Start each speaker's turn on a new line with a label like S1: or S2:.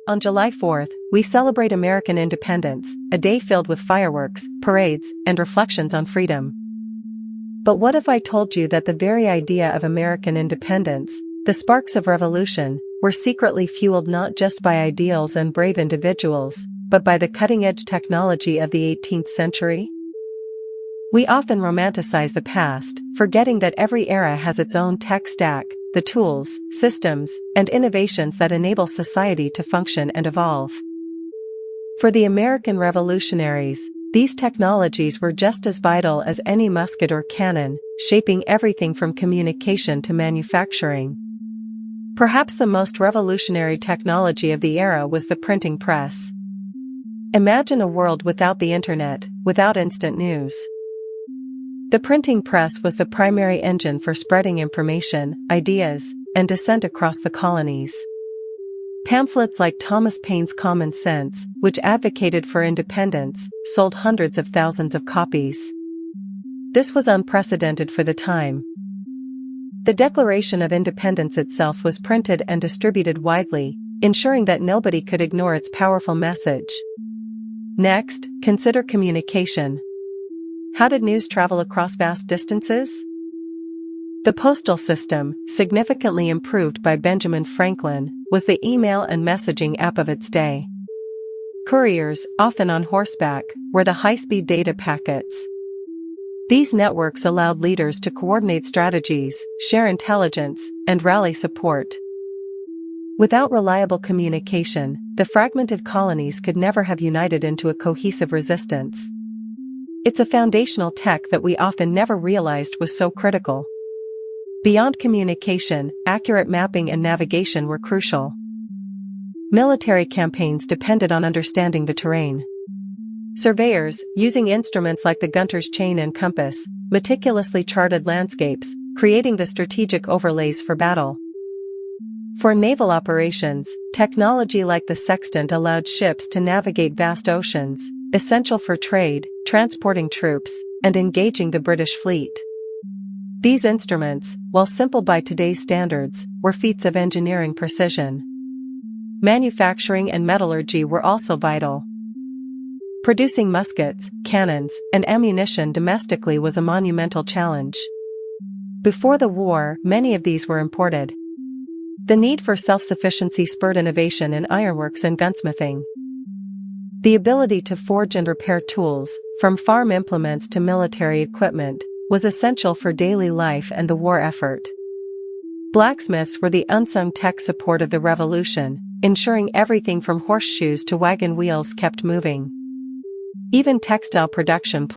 S1: On July 4th, we celebrate American independence, a day filled with fireworks, parades, and reflections on freedom. But what if I told you that the very idea of American independence, the sparks of revolution, were secretly fueled not just by ideals and brave individuals, but by the cutting-edge technology of the 18th century? We often romanticize the past, forgetting that every era has its own tech stack, the tools, systems, and innovations that enable society to function and evolve. For the American revolutionaries, these technologies were just as vital as any musket or cannon, shaping everything from communication to manufacturing. Perhaps the most revolutionary technology of the era was the printing press. Imagine a world without the internet, without instant news. The printing press was the primary engine for spreading information, ideas, and dissent across the colonies. Pamphlets like Thomas Paine's Common Sense, which advocated for independence, sold hundreds of thousands of copies. This was unprecedented for the time. The Declaration of Independence itself was printed and distributed widely, ensuring that nobody could ignore its powerful message. Next, consider communication. How did news travel across vast distances? The postal system, significantly improved by Benjamin Franklin, was the email and messaging app of its day. Couriers, often on horseback, were the high-speed data packets. These networks allowed leaders to coordinate strategies, share intelligence, and rally support. Without reliable communication, the fragmented colonies could never have united into a cohesive resistance. It's a foundational tech that we often never realized was so critical. Beyond communication, accurate mapping and navigation were crucial. Military campaigns depended on understanding the terrain. Surveyors, using instruments like the Gunter's chain and compass, meticulously charted landscapes, creating the strategic overlays for battle. For naval operations, technology like the sextant allowed ships to navigate vast oceans, essential for trade, transporting troops, and engaging the British fleet. These instruments, while simple by today's standards, were feats of engineering precision. Manufacturing and metallurgy were also vital. Producing muskets, cannons, and ammunition domestically was a monumental challenge. Before the war, many of these were imported. The need for self-sufficiency spurred innovation in ironworks and gunsmithing. The ability to forge and repair tools, from farm implements to military equipment, was essential for daily life and the war effort. Blacksmiths were the unsung tech support of the revolution, ensuring everything from horseshoes to wagon wheels kept moving. Even textile production